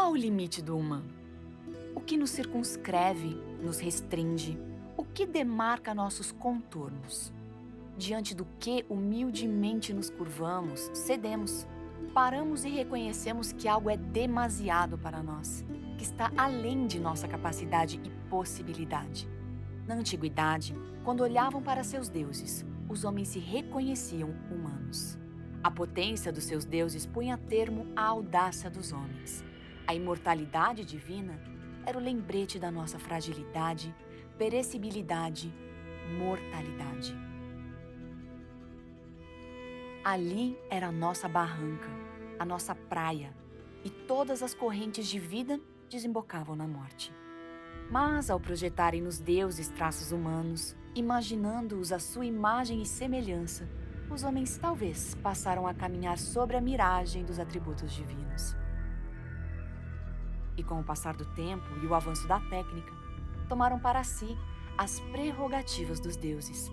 Qual o limite do humano? O que nos circunscreve, nos restringe? O que demarca nossos contornos? Diante do que humildemente nos curvamos, cedemos, paramos e reconhecemos que algo é demasiado para nós, que está além de nossa capacidade e possibilidade. Na antiguidade, quando olhavam para seus deuses, os homens se reconheciam humanos. A potência dos seus deuses punha termo à audácia dos homens. A imortalidade divina era o lembrete da nossa fragilidade, perecibilidade, mortalidade. Ali era a nossa barranca, a nossa praia, e todas as correntes de vida desembocavam na morte. Mas ao projetarem nos deuses traços humanos, imaginando-os à sua imagem e semelhança, os homens talvez passaram a caminhar sobre a miragem dos atributos divinos. E com o passar do tempo e o avanço da técnica, tomaram para si as prerrogativas dos deuses.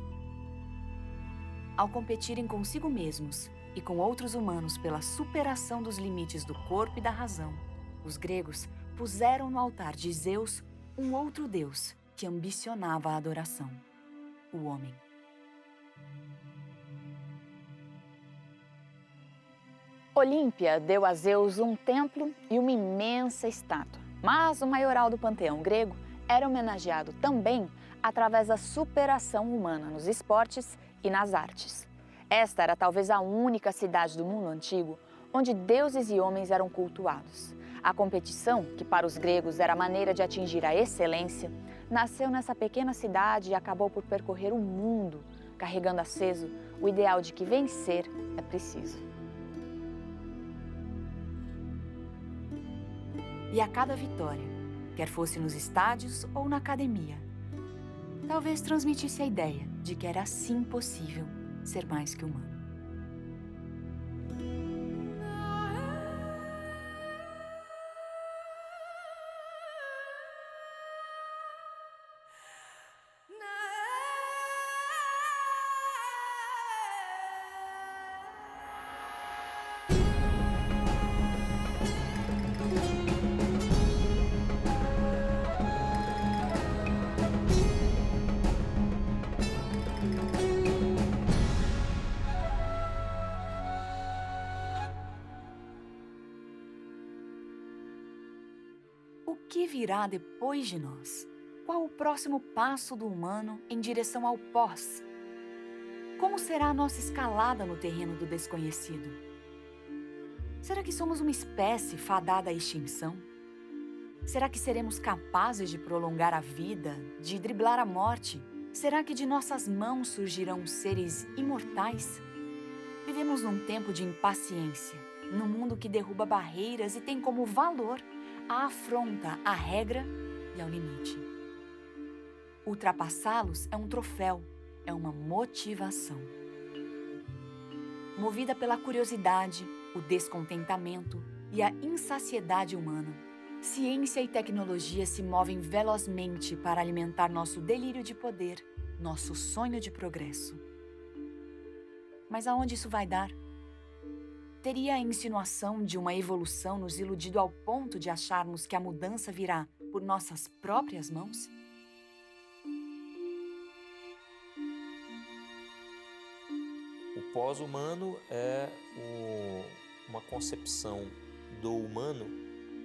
Ao competirem consigo mesmos e com outros humanos pela superação dos limites do corpo e da razão, os gregos puseram no altar de Zeus um outro deus que ambicionava a adoração: o homem. Olímpia deu a Zeus um templo e uma imensa estátua, mas o maioral do panteão grego era homenageado também através da superação humana nos esportes e nas artes. Esta era talvez a única cidade do mundo antigo onde deuses e homens eram cultuados. A competição, que para os gregos era a maneira de atingir a excelência, nasceu nessa pequena cidade e acabou por percorrer o mundo, carregando aceso o ideal de que vencer é preciso. E a cada vitória, quer fosse nos estádios ou na academia, talvez transmitisse a ideia de que era sim possível ser mais que humano. O que virá depois de nós? Qual o próximo passo do humano em direção ao pós? Como será a nossa escalada no terreno do desconhecido? Será que somos uma espécie fadada à extinção? Será que seremos capazes de prolongar a vida, de driblar a morte? Será que de nossas mãos surgirão seres imortais? Vivemos num tempo de impaciência, num mundo que derruba barreiras e tem como valor a afronta à regra e ao limite. Ultrapassá-los é um troféu, é uma motivação. Movida pela curiosidade, o descontentamento e a insaciedade humana, ciência e tecnologia se movem velozmente para alimentar nosso delírio de poder, nosso sonho de progresso. Mas aonde isso vai dar? Teria a insinuação de uma evolução nos iludido ao ponto de acharmos que a mudança virá por nossas próprias mãos? O pós-humano é uma concepção do humano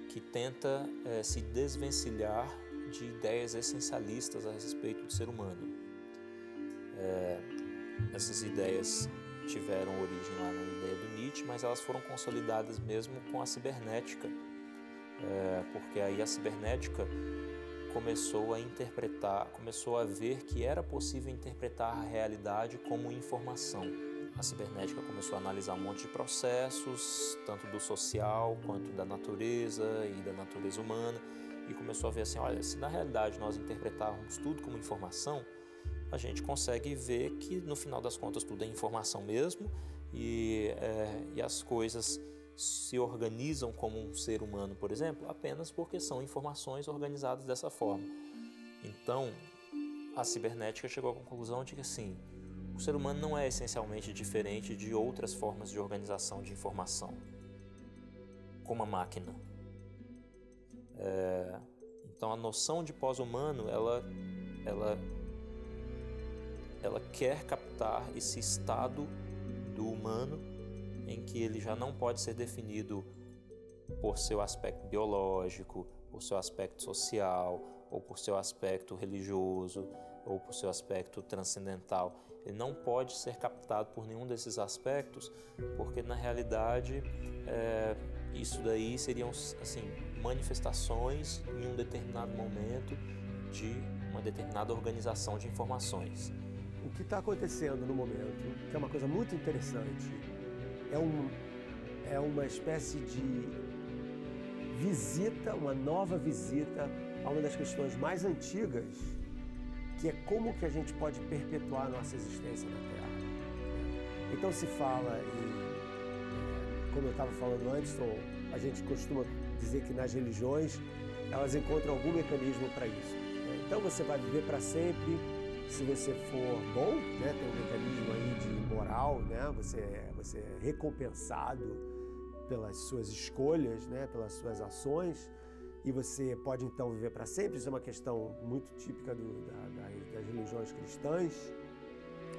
que tenta se desvencilhar de ideias essencialistas a respeito do ser humano. Essas ideias tiveram origem lá na ideia do Nietzsche, mas elas foram consolidadas mesmo com a cibernética, porque aí a cibernética começou a ver que era possível interpretar a realidade como informação. A cibernética começou a analisar um monte de processos, tanto do social quanto da natureza e da natureza humana, e começou a ver assim, olha, se na realidade nós interpretarmos tudo como informação, a gente consegue ver que no final das contas tudo é informação mesmo e as coisas se organizam como um ser humano, por exemplo, apenas porque são informações organizadas dessa forma. Então, a cibernética chegou à conclusão de que assim, o ser humano não é essencialmente diferente de outras formas de organização de informação, como a máquina. Então a noção de pós-humano, ela quer captar esse estado do humano em que ele já não pode ser definido por seu aspecto biológico, por seu aspecto social, ou por seu aspecto religioso, ou por seu aspecto transcendental. Ele não pode ser captado por nenhum desses aspectos, porque na realidade isso daí seriam assim, manifestações em um determinado momento de uma determinada organização de informações. O que está acontecendo no momento, que é uma coisa muito interessante, é uma espécie de visita, uma nova visita a uma das questões mais antigas, que é como que a gente pode perpetuar a nossa existência na Terra. Então se fala, como eu estava falando antes, a gente costuma dizer que nas religiões elas encontram algum mecanismo para isso. Então você vai viver para sempre, se você for bom, né? Tem um mecanismo aí de moral, né? Você é recompensado pelas suas escolhas, né? Pelas suas ações, e você pode então viver para sempre. Isso é uma questão muito típica das religiões cristãs.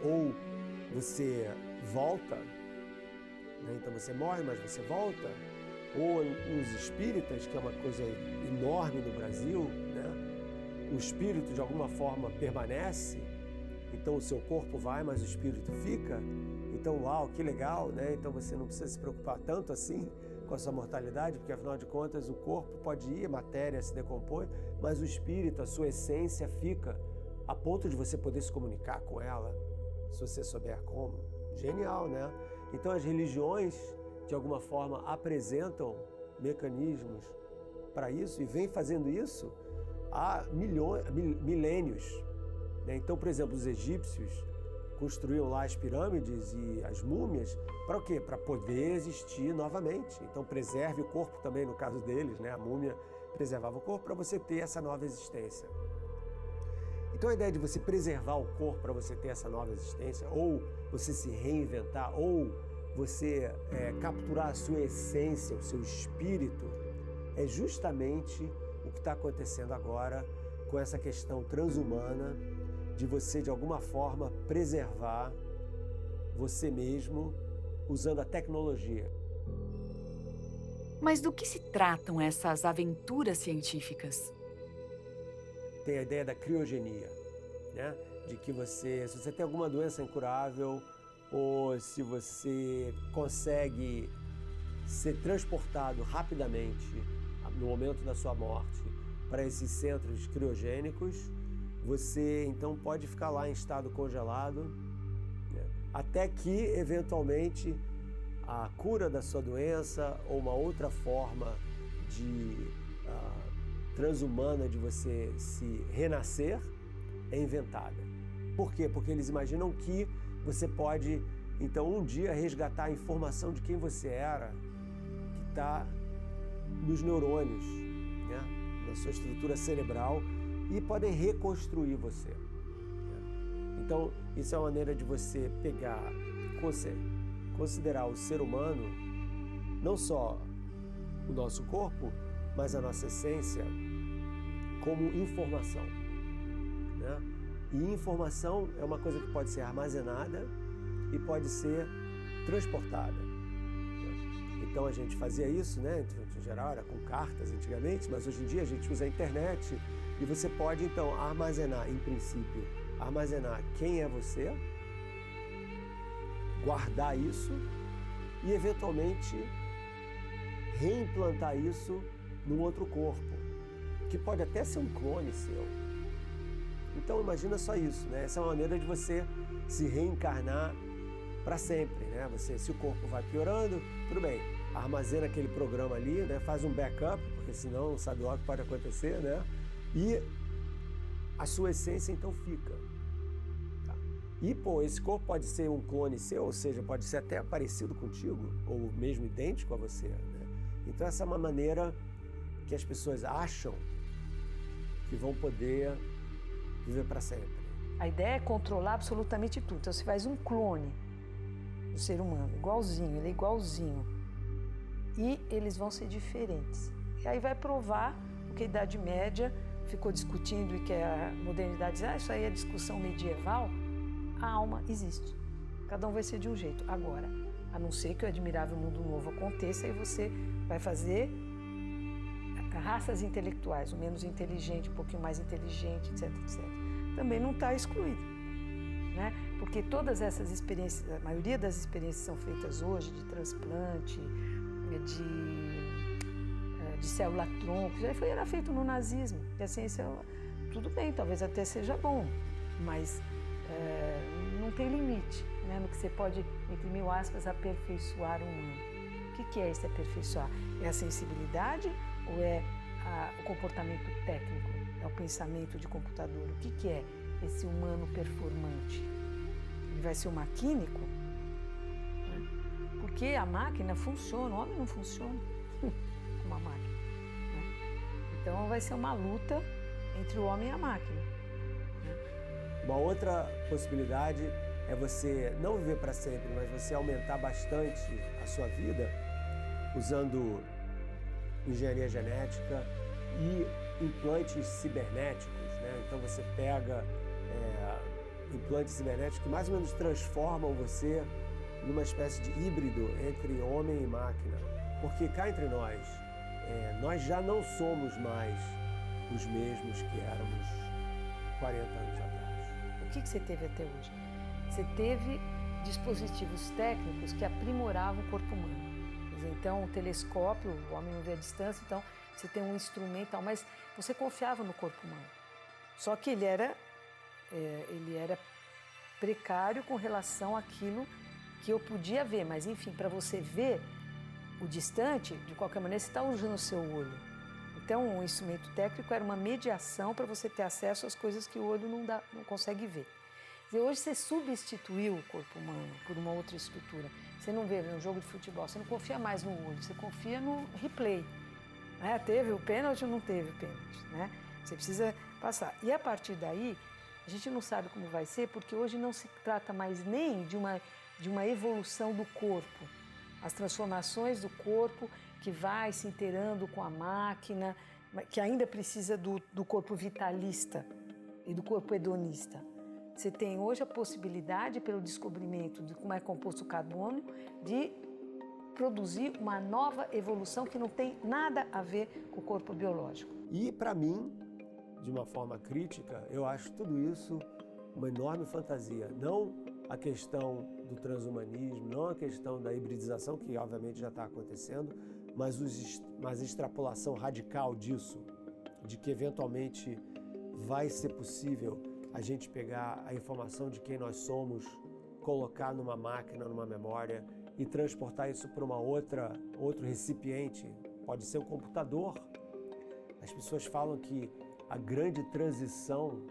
Ou você volta, né? Então você morre, mas você volta. Ou os espíritas, que é uma coisa enorme no Brasil, né? O espírito de alguma forma permanece, então o seu corpo vai, mas o espírito fica. Então, uau, que legal, né? Então você não precisa se preocupar tanto assim com a sua mortalidade, porque afinal de contas o corpo pode ir, a matéria se decompõe, mas o espírito, a sua essência fica, a ponto de você poder se comunicar com ela, se você souber como. Genial, né? Então as religiões, de alguma forma, apresentam mecanismos para isso e vêm fazendo isso há milênios. Então, por exemplo, os egípcios construíam lá as pirâmides e as múmias para o quê? Para poder existir novamente. Então, preserve o corpo também, no caso deles, né? A múmia preservava o corpo para você ter essa nova existência. Então, a ideia de você preservar o corpo para você ter essa nova existência, ou você se reinventar, ou você capturar a sua essência, o seu espírito, é justamente o que está acontecendo agora com essa questão transhumana de você, de alguma forma, preservar você mesmo usando a tecnologia. Mas do que se tratam essas aventuras científicas? Tem a ideia da criogenia, né? De que se você tem alguma doença incurável, ou se você consegue ser transportado rapidamente no momento da sua morte para esses centros criogênicos, você então pode ficar lá em estado congelado, né? Até que eventualmente a cura da sua doença ou uma outra forma de transhumana de você se renascer é inventada. Por quê? Porque eles imaginam que você pode então um dia resgatar a informação de quem você era, que está nos neurônios, né? Na sua estrutura cerebral, e podem reconstruir você. Então, isso é uma maneira de você pegar, considerar o ser humano, não só o nosso corpo, mas a nossa essência, como informação, né? E informação é uma coisa que pode ser armazenada e pode ser transportada. Então a gente fazia isso, né? Em geral era com cartas antigamente, mas hoje em dia a gente usa a internet e você pode então armazenar, em princípio, armazenar quem é você, guardar isso e eventualmente reimplantar isso num outro corpo, que pode até ser um clone seu. Então imagina só isso, né? Essa é uma maneira de você se reencarnar para sempre, né? Se o corpo vai piorando, tudo bem, armazena aquele programa ali, né? Faz um backup, porque senão não sabe logo o que pode acontecer, né? E a sua essência então fica. Tá? E esse corpo pode ser um clone seu, ou seja, pode ser até parecido contigo, ou mesmo idêntico a você, né? Então essa é uma maneira que as pessoas acham que vão poder viver para sempre. A ideia é controlar absolutamente tudo. Então você faz um clone do ser humano, igualzinho, ele é igualzinho. E eles vão ser diferentes. E aí vai provar porque a Idade Média ficou discutindo e que a modernidade diz, isso aí é discussão medieval. A alma existe. Cada um vai ser de um jeito. Agora, a não ser que o Admirável Mundo Novo aconteça e você vai fazer raças intelectuais, o menos inteligente, um pouquinho mais inteligente, etc, etc. Também não está excluído, né? Porque todas essas experiências, a maioria das experiências são feitas hoje, de transplante, de célula-tronco, era feito no nazismo. E a ciência, tudo bem, talvez até seja bom, mas não tem limite, né, no que você pode, entre mil aspas, aperfeiçoar o humano. O que é esse aperfeiçoar? É a sensibilidade ou é o comportamento técnico? É o pensamento de computador? O que é esse humano performante? Ele vai ser um maquínico? Né? Porque a máquina funciona, o homem não funciona como a máquina. Né? Então vai ser uma luta entre o homem e a máquina. Uma outra possibilidade é você não viver para sempre, mas você aumentar bastante a sua vida usando engenharia genética e implantes cibernéticos, né? Então você pega implantes cibernéticos que mais ou menos transformam você numa espécie de híbrido entre homem e máquina. Porque cá entre nós, nós já não somos mais os mesmos que éramos 40 anos atrás. O que você teve até hoje? Você teve dispositivos técnicos que aprimoravam o corpo humano. Então, o telescópio, o homem não vê a distância, então você tem um instrumental, mas você confiava no corpo humano. Só que ele era precário com relação àquilo que eu podia ver, mas enfim, para você ver o distante, de qualquer maneira, você está usando o seu olho. Então, o instrumento técnico era uma mediação para você ter acesso às coisas que o olho não consegue ver. E hoje você substituiu o corpo humano por uma outra estrutura. Você não vê no jogo de futebol, você não confia mais no olho, você confia no replay. Né? Teve o pênalti ou não teve o pênalti? Né? Você precisa passar. E a partir daí, a gente não sabe como vai ser, porque hoje não se trata mais nem de uma evolução do corpo. As transformações do corpo que vai se inteirando com a máquina, que ainda precisa do corpo vitalista e do corpo hedonista. Você tem hoje a possibilidade, pelo descobrimento de como é composto o carbono, de produzir uma nova evolução que não tem nada a ver com o corpo biológico. E, para mim, de uma forma crítica, eu acho tudo isso uma enorme fantasia. Não a questão do transhumanismo, não a questão da hibridização, que obviamente já está acontecendo, mas a extrapolação radical disso, de que eventualmente vai ser possível a gente pegar a informação de quem nós somos, colocar numa máquina, numa memória e transportar isso para outro recipiente. Pode ser um computador. As pessoas falam que a grande transição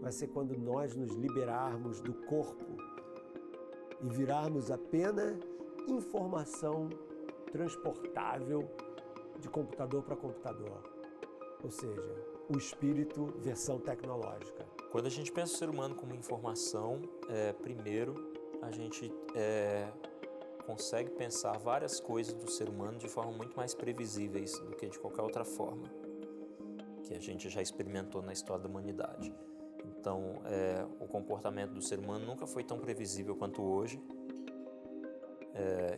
vai ser quando nós nos liberarmos do corpo e virarmos apenas informação transportável de computador para computador. Ou seja, o espírito versão tecnológica. Quando a gente pensa o ser humano como informação, primeiro a gente consegue pensar várias coisas do ser humano de forma muito mais previsíveis do que de qualquer outra forma que a gente já experimentou na história da humanidade. Então, o comportamento do ser humano nunca foi tão previsível quanto hoje.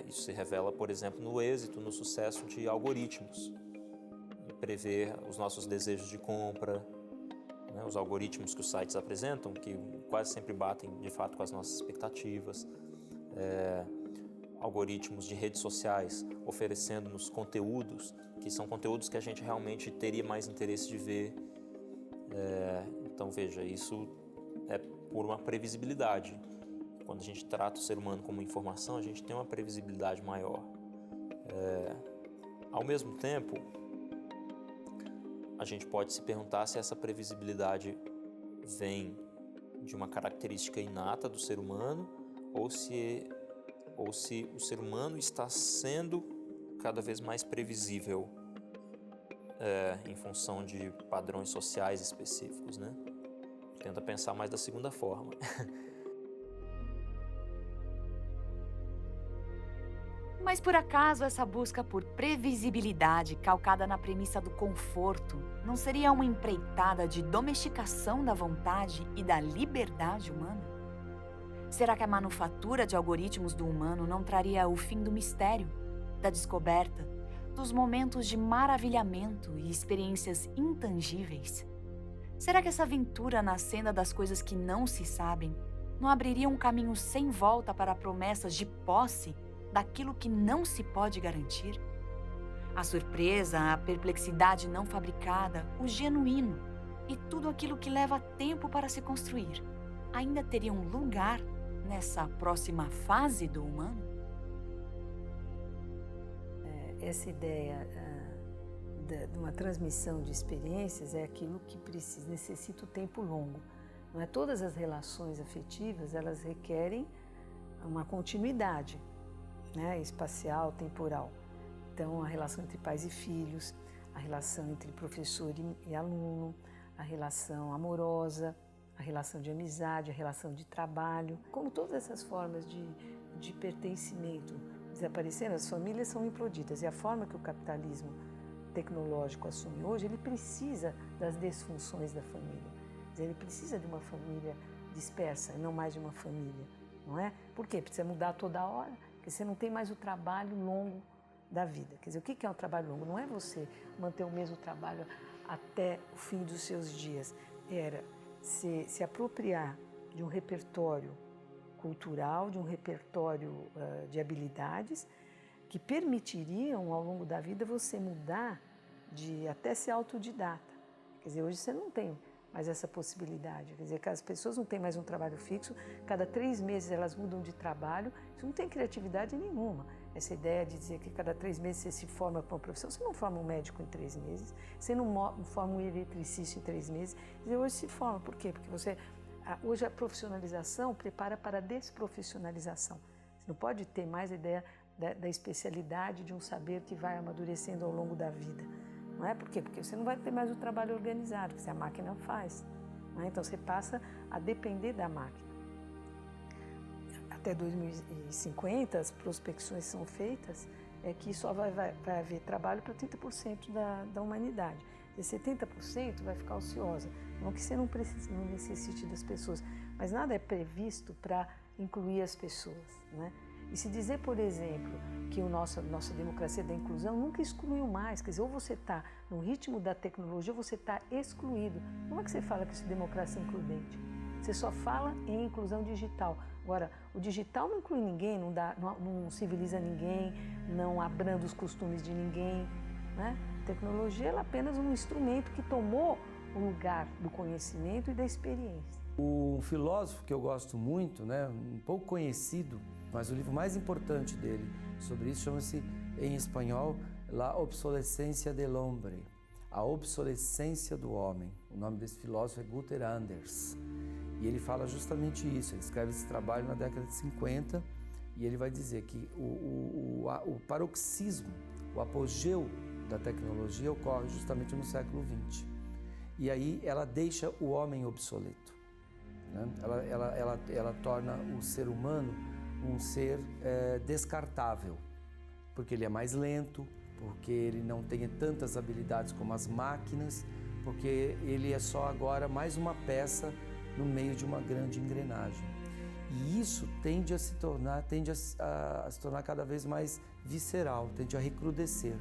Isso se revela, por exemplo, no êxito, no sucesso de algoritmos. Prever os nossos desejos de compra, né, os algoritmos que os sites apresentam, que quase sempre batem, de fato, com as nossas expectativas. Algoritmos de redes sociais oferecendo-nos conteúdos, que são conteúdos que a gente realmente teria mais interesse de ver. Então, veja, isso é por uma previsibilidade. Quando a gente trata o ser humano como informação, a gente tem uma previsibilidade maior. Ao mesmo tempo, a gente pode se perguntar se essa previsibilidade vem de uma característica inata do ser humano ou se o ser humano está sendo cada vez mais previsível em função de padrões sociais específicos, né? Tenta pensar mais da segunda forma. Mas por acaso essa busca por previsibilidade calcada na premissa do conforto não seria uma empreitada de domesticação da vontade e da liberdade humana? Será que a manufatura de algoritmos do humano não traria o fim do mistério, da descoberta, dos momentos de maravilhamento e experiências intangíveis? Será que essa aventura na senda das coisas que não se sabem não abriria um caminho sem volta para promessas de posse daquilo que não se pode garantir? A surpresa, a perplexidade não fabricada, o genuíno e tudo aquilo que leva tempo para se construir ainda teriam lugar nessa próxima fase do humano? Essa ideia de uma transmissão de experiências é aquilo que necessita o tempo longo. Não é? Todas as relações afetivas, elas requerem uma continuidade, né? Espacial, temporal. Então, a relação entre pais e filhos, a relação entre professor e aluno, a relação amorosa, a relação de amizade, a relação de trabalho. Como todas essas formas de pertencimento desapareceram, as famílias são implodidas. E a forma que o capitalismo tecnológico assume hoje, ele precisa das desfunções da família. Quer dizer, ele precisa de uma família dispersa e não mais de uma família, não é? Por quê? Precisa mudar toda hora, porque você não tem mais o trabalho longo da vida. Quer dizer, o que é um trabalho longo? Não é você manter o mesmo trabalho até o fim dos seus dias. Era se apropriar de um repertório cultural, de um repertório de habilidades que permitiriam, ao longo da vida, você mudar de até ser autodidata. Quer dizer, hoje você não tem mais essa possibilidade. Quer dizer, que as pessoas não têm mais um trabalho fixo, cada 3 meses elas mudam de trabalho, isso não tem criatividade nenhuma. Essa ideia de dizer que cada 3 meses você se forma para uma profissão, você não forma um médico em 3 meses, você não forma um eletricista em 3 meses, quer dizer, hoje se forma. Por quê? Porque hoje a profissionalização prepara para a desprofissionalização. Você não pode ter mais a ideia da especialidade de um saber que vai amadurecendo ao longo da vida. Não é? Por quê? Porque você não vai ter mais o trabalho organizado, que a máquina faz. Não é? Então você passa a depender da máquina. Até 2050, as prospecções são feitas, que só vai haver trabalho para 30% da humanidade. E 70% vai ficar ociosa. Não que você não necessite das pessoas, mas nada é previsto para incluir as pessoas. Né? E se dizer, por exemplo, que a nossa democracia da inclusão nunca excluiu mais, quer dizer, ou você está no ritmo da tecnologia ou você está excluído. Como é que você fala que isso é democracia includente? Você só fala em inclusão digital. Agora, o digital não inclui ninguém, não civiliza ninguém, não abranda os costumes de ninguém. Né? A tecnologia é apenas um instrumento que tomou o lugar do conhecimento e da experiência. Um filósofo que eu gosto muito, né, um pouco conhecido, mas o livro mais importante dele sobre isso chama-se, em espanhol, La obsolescencia del hombre, a obsolescência do homem. O nome desse filósofo é Gunther Anders. E ele fala justamente isso, ele escreve esse trabalho na década de 50 e ele vai dizer que o paroxismo, o apogeu da tecnologia ocorre justamente no século XX. E aí ela deixa o homem obsoleto. Né? Ela torna o ser humano um ser descartável, porque ele é mais lento, porque ele não tem tantas habilidades como as máquinas, porque ele é só agora mais uma peça no meio de uma grande engrenagem. E isso tende a se tornar cada vez mais visceral, tende a recrudescer.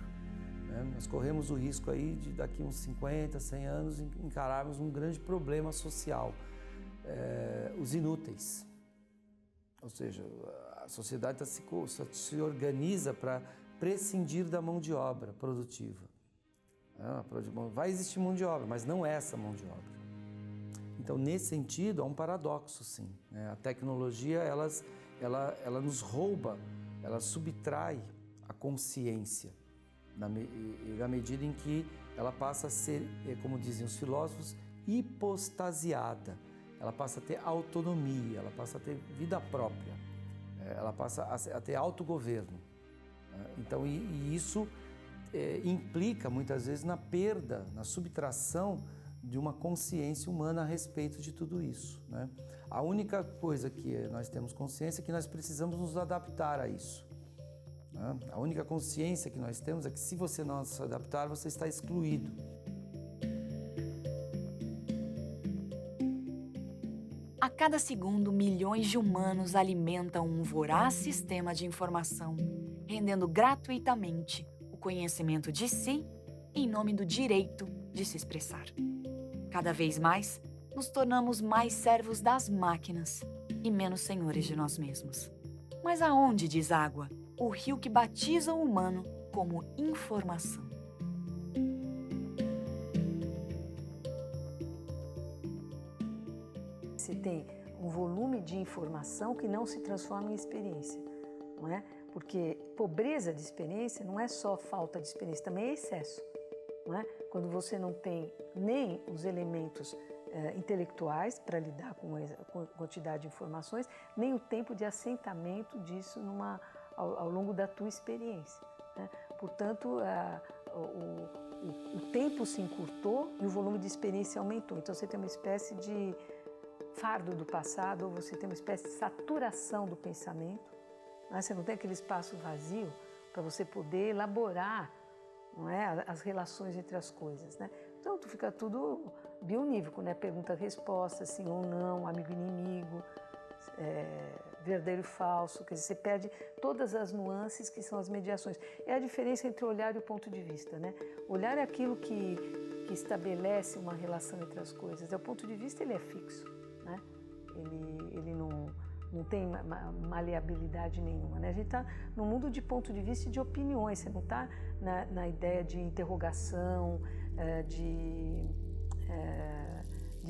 Né? Nós corremos o risco aí de daqui uns 50, 100 anos encararmos um grande problema social, os inúteis. Ou seja, a sociedade se organiza para prescindir da mão de obra produtiva. Vai existir mão de obra, mas não essa mão de obra. Então, nesse sentido, há um paradoxo, sim. Né? A tecnologia, ela nos rouba, ela subtrai a consciência, na medida em que ela passa a ser, como dizem os filósofos, hipostasiada. Ela passa a ter autonomia, ela passa a ter vida própria, ela passa a ter autogoverno. Então, e isso implica, muitas vezes, na perda, na subtração de uma consciência humana a respeito de tudo isso. Né? A única coisa que nós temos consciência é que nós precisamos nos adaptar a isso. Né? A única consciência que nós temos é que se você não se adaptar, você está excluído. A cada segundo, milhões de humanos alimentam um voraz sistema de informação, rendendo gratuitamente o conhecimento de si em nome do direito de se expressar. Cada vez mais, nos tornamos mais servos das máquinas e menos senhores de nós mesmos. Mas aonde deságua o rio que batiza o humano como informação? Você tem um volume de informação que não se transforma em experiência, não é? Porque pobreza de experiência não é só falta de experiência, também é excesso, não é? Quando você não tem nem os elementos intelectuais para lidar com a quantidade de informações, nem o tempo de assentamento disso ao longo da tua experiência, né? Portanto, o tempo se encurtou e o volume de experiência aumentou. Então, você tem uma espécie de fardo do passado, ou você tem uma espécie de saturação do pensamento, né? Você não tem aquele espaço vazio para você poder elaborar, não é, as relações entre as coisas, né? Então fica tudo bionívoco, né? Pergunta-resposta, sim ou não, amigo-inimigo, verdadeiro e falso, quer dizer, você perde todas as nuances que são as mediações. É a diferença entre o olhar e o ponto de vista, né? O olhar é aquilo que estabelece uma relação entre as coisas, o ponto de vista ele é fixo, né? Ele não tem maleabilidade nenhuma, né? A gente está no mundo de ponto de vista e de opiniões, você não está na ideia de interrogação, de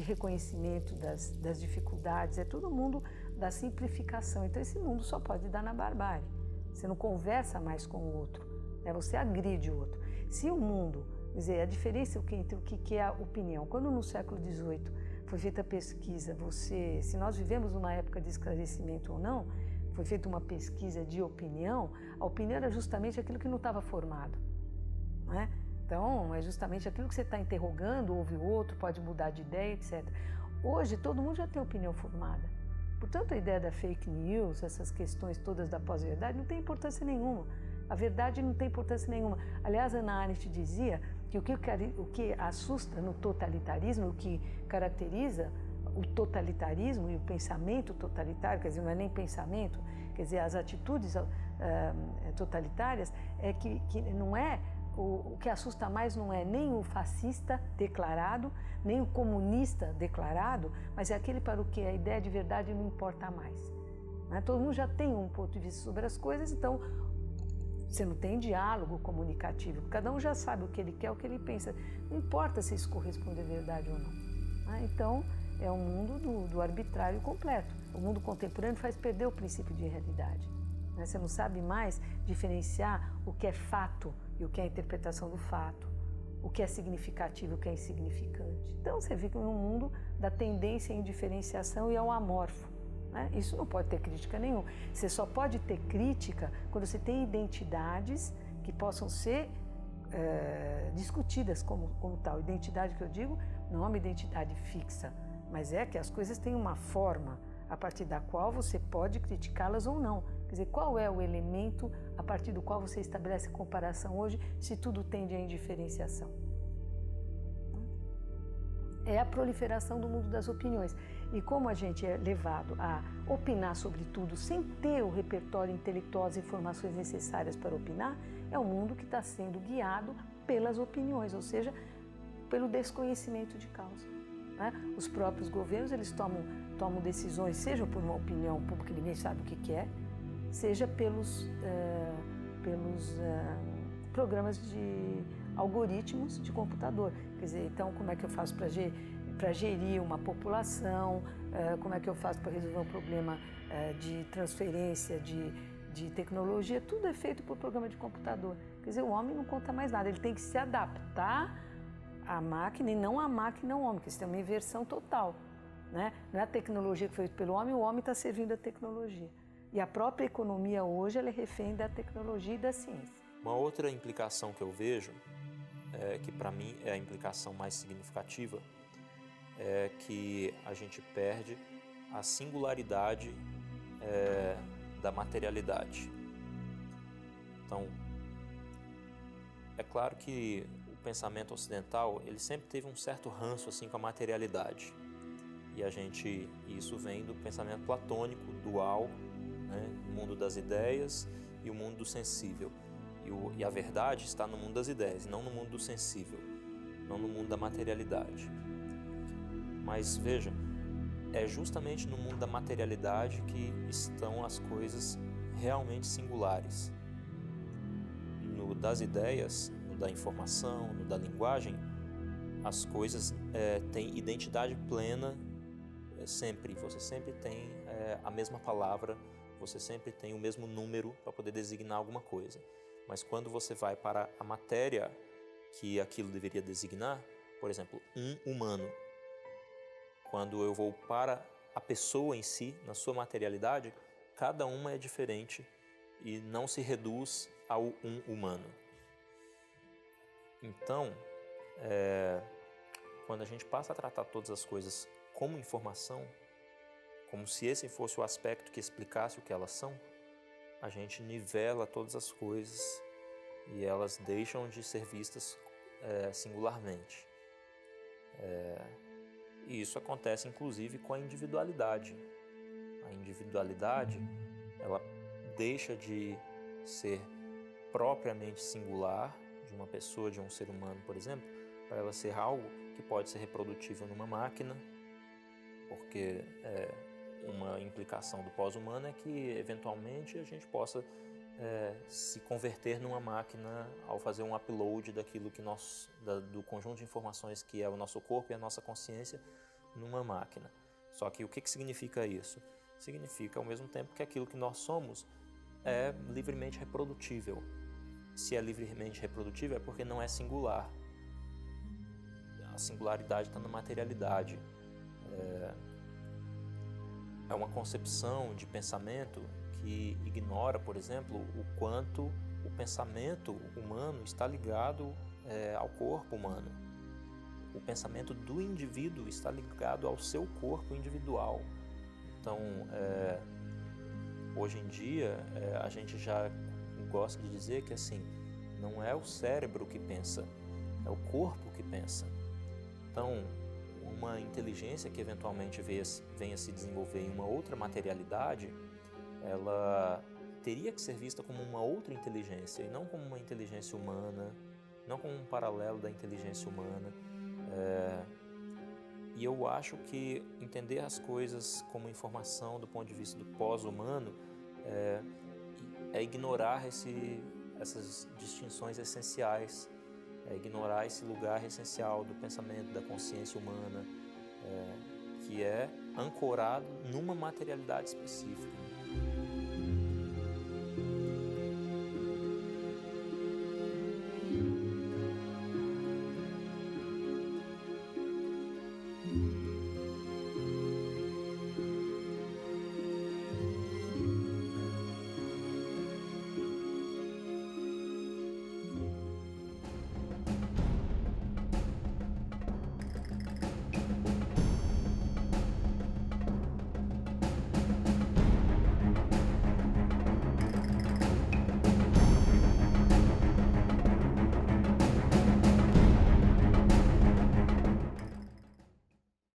reconhecimento das dificuldades, é todo mundo da simplificação. Então esse mundo só pode dar na barbárie, você não conversa mais com o outro, né? Você agride o outro. Se o mundo, quer dizer, a diferença entre o que é a opinião, quando no século XVIII foi feita a pesquisa, se nós vivemos numa época de esclarecimento ou não, foi feita uma pesquisa de opinião, a opinião era justamente aquilo que não estava formado, né? Então, é justamente aquilo que você está interrogando, ouve o outro, pode mudar de ideia, etc. Hoje, todo mundo já tem opinião formada. Portanto, a ideia da fake news, essas questões todas da pós-verdade, não tem importância nenhuma. A verdade não tem importância nenhuma. Aliás, Hannah Arendt dizia que o que assusta no totalitarismo, o que caracteriza o totalitarismo e o pensamento totalitário, quer dizer, não é nem pensamento, quer dizer, as atitudes totalitárias, é que não é, o que assusta mais não é nem o fascista declarado, nem o comunista declarado, mas é aquele para o que a ideia de verdade não importa mais, né? Todo mundo já tem um ponto de vista sobre as coisas, então você não tem diálogo comunicativo, cada um já sabe o que ele quer, o que ele pensa, não importa se isso corresponde à verdade ou não, né? Então é um mundo do arbitrário completo. O mundo contemporâneo faz perder o princípio de realidade, né? Você não sabe mais diferenciar o que é fato e o que é a interpretação do fato, o que é significativo e o que é insignificante. Então você fica num mundo da tendência à indiferenciação e ao amorfo, né? Isso não pode ter crítica nenhuma. Você só pode ter crítica quando você tem identidades que possam ser discutidas como tal. Identidade que eu digo não é uma identidade fixa, mas é que as coisas têm uma forma a partir da qual você pode criticá-las ou não. Quer dizer, qual é o elemento a partir do qual você estabelece comparação hoje, se tudo tende à indiferenciação? É a proliferação do mundo das opiniões. E como a gente é levado a opinar sobre tudo sem ter o repertório intelectual, as informações necessárias para opinar, é um mundo que está sendo guiado pelas opiniões, ou seja, pelo desconhecimento de causa, né? Os próprios governos, eles tomam decisões, seja por uma opinião pública, ninguém sabe o que é, seja pelos programas de algoritmos de computador. Quer dizer, então como é que eu faço para gerir uma população, como é que eu faço para resolver um problema de transferência de tecnologia, tudo é feito por programa de computador. Quer dizer, o homem não conta mais nada, ele tem que se adaptar à máquina e não a máquina ao homem, porque isso tem uma inversão total, né? Não é a tecnologia que foi feita pelo homem, o homem está servindo a tecnologia. E a própria economia hoje ela é refém da tecnologia e da ciência. Uma outra implicação que eu vejo, que para mim é a implicação mais significativa, é que a gente perde a singularidade da materialidade. Então, é claro que o pensamento ocidental, ele sempre teve um certo ranço assim com a materialidade. E isso vem do pensamento platônico, dual, né? O mundo das ideias e o mundo do sensível. E a verdade está no mundo das ideias, não no mundo do sensível, não no mundo da materialidade. Mas veja, é justamente no mundo da materialidade que estão as coisas realmente singulares. No das ideias, no da informação, no da linguagem, as coisas têm identidade plena sempre. Você sempre tem a mesma palavra, você sempre tem o mesmo número para poder designar alguma coisa. Mas quando você vai para a matéria que aquilo deveria designar, por exemplo, um humano, quando eu vou para a pessoa em si, na sua materialidade, cada uma é diferente e não se reduz ao um humano. Então, quando a gente passa a tratar todas as coisas como informação, como se esse fosse o aspecto que explicasse o que elas são, a gente nivela todas as coisas e elas deixam de ser vistas singularmente. E isso acontece inclusive com a individualidade. A individualidade, ela deixa de ser propriamente singular de uma pessoa, de um ser humano, por exemplo, para ela ser algo que pode ser reprodutível numa máquina, porque uma implicação do pós-humano é que eventualmente a gente possa se converter numa máquina ao fazer um upload daquilo que do conjunto de informações que é o nosso corpo e a nossa consciência numa máquina. Só que o que significa isso? Significa ao mesmo tempo que aquilo que nós somos é livremente reprodutível. Se é livremente reprodutível é porque não é singular. A singularidade está na materialidade. É uma concepção de pensamento que ignora, por exemplo, o quanto o pensamento humano está ligado ao corpo humano. O pensamento do indivíduo está ligado ao seu corpo individual. Então, hoje em dia, a gente já gosta de dizer que assim, não é o cérebro que pensa, é o corpo que pensa. Então, uma inteligência que eventualmente venha se desenvolver em uma outra materialidade, ela teria que ser vista como uma outra inteligência e não como uma inteligência humana, não como um paralelo da inteligência humana. E eu acho que entender as coisas como informação do ponto de vista do pós-humano é ignorar essas distinções essenciais, é ignorar esse lugar essencial do pensamento, da consciência humana, que é ancorado numa materialidade específica.